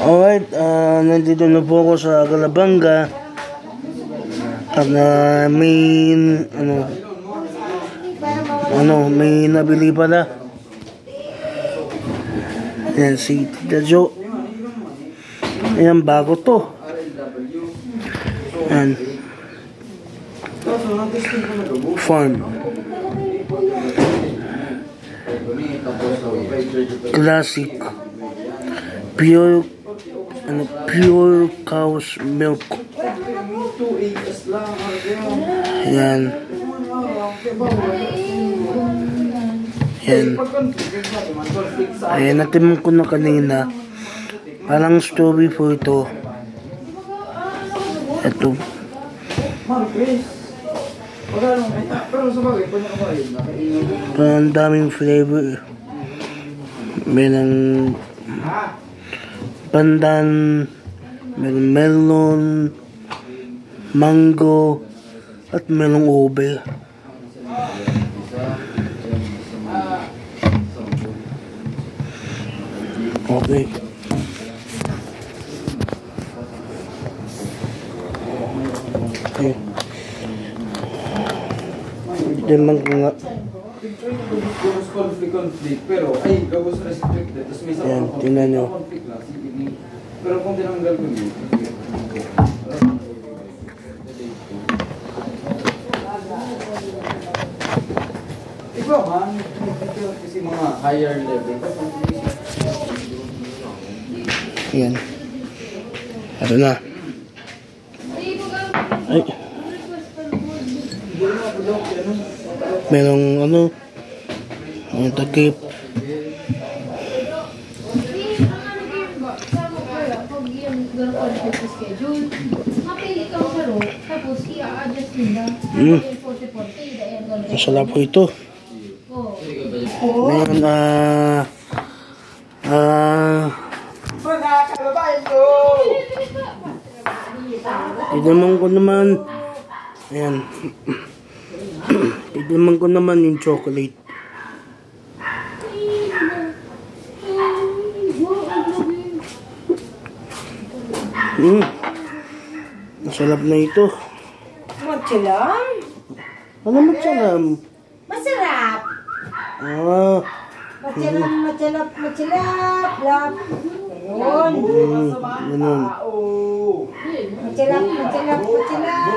Alright, nandito na po ako sa Calabanga. At may may nabili pala. Ayan si Tita Jo. Ayan, bago to. Ayan. Farm. Classic. Pure cow's milk. Ayan. Ayan. Ayan, natimang ko na kanina. Parang strawberry po ito. Ito. Parang daming flavor. Merong pandan, merong melon, mango, at merong ube. Okay. Okay. Diyan ko nga. Pero ay gabos restricted. Tapos may Yan, tingnan nyo. Pero kung tinanggal ko yun. Ikaw man, kasi mga higher level. Yan. Ito na. Ay. Merong ang takip. Masarap po ito. Ngayon, idamang ko naman. Ayan. Idamang ko naman yung chocolate. Masarap na ito. Matsalam? Ano matsalam? Masarap. Matsalam, matsalap, matsalap. Lap. Ayun. Ganun. Matsalap, matsalap, matsalap.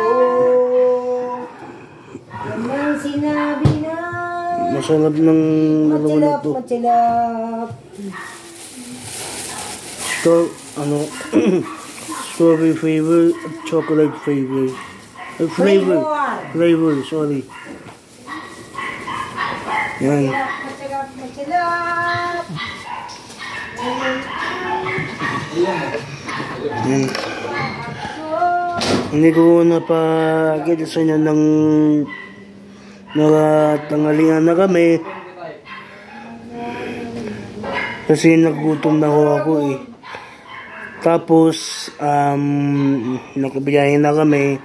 Yan ang sinabi na. Masarap ng dalawa na ito. Matsalap, matsalap. Strawberry flavor at chocolate flavor. Flavor, sorry. Yan. Matsalap, matsalap. Yan. Hindi ko napakita sa inyo ng nakatanghalian na kami. Kasi nagutom na ako eh. Tapos, nakabiyahin na kami.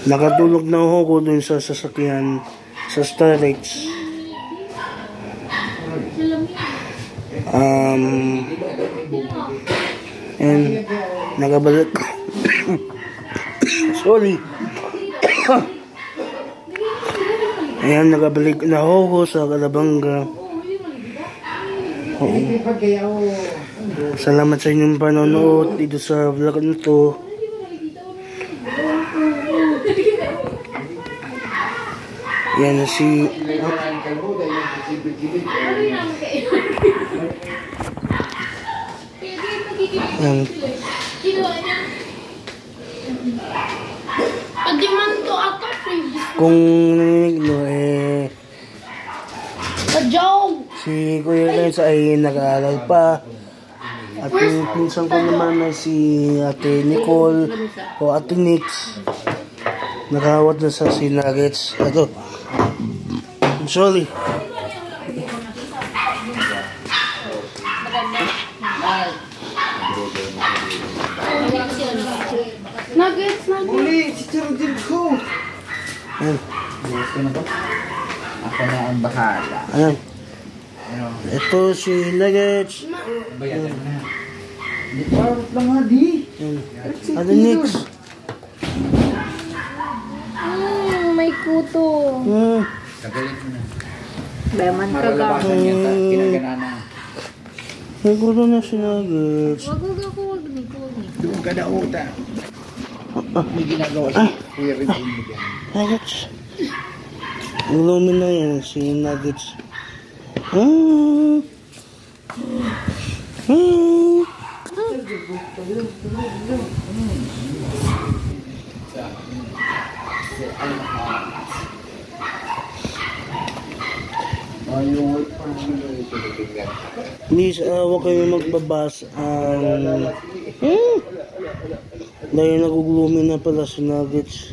Nakatulog na ako dun sa sasakyan sa Starrex. And nakabalik. Sorry. Ayan, nakabalik na ako sa Calabanga. Oo. Salamat sa inyong panonood dito sa vlog na to. Yan si kung naninig si Kuya Lens ay nag-aaral pa. At yung pinsan ko naman ay si Ate Nicole o Ate Nix. Nakawat na sa Sinagets. Ito. I'm sorry. Nuggets, nuggets. Uli, si Geraldine ko. Ayan. Ako na ang bahala. Ayan. Ano? Ito si Nuggets. Bayadan mo na. Hindi parot lang nga di. Ayan. Ate Nix. May kuto. Kagalit mo na. Beman ka ka. Maralabasan niya ta. Kinaganana. Naguro na si Nuggets. Wag ni. Doon ka na uta. May ginagawa siya. Kuya rin mo dyan. Nuggets. Ulumin na yan si Nuggets. Please, huwag kayo magbabas. Dahil naguglumi na pala si Nuggets.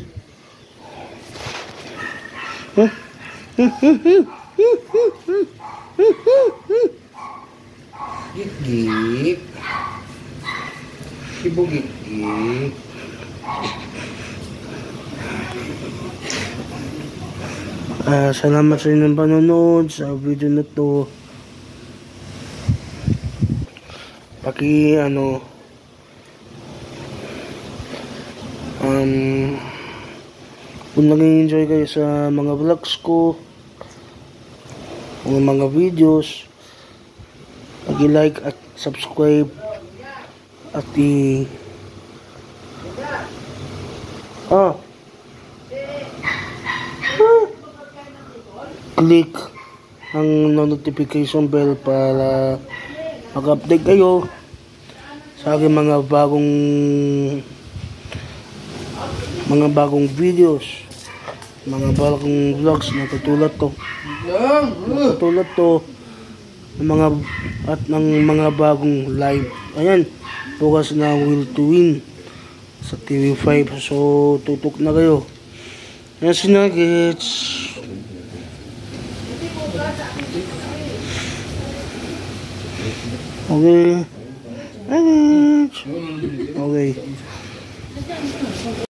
Gigip. Ibu gigip. Salamat sa inyong panonood sa video na to. Kung nag-enjoy kayo sa mga vlogs ko, mga videos, pag-like at subscribe at click ang notification bell para mag-update kayo sa aking mga bagong videos, mga bagong vlogs na tutulad to ng mga bagong live. Ayan, bukas na Will to Win sa TV5, so tutok na kayo. Ayan si Nuggets. Okay. Okay.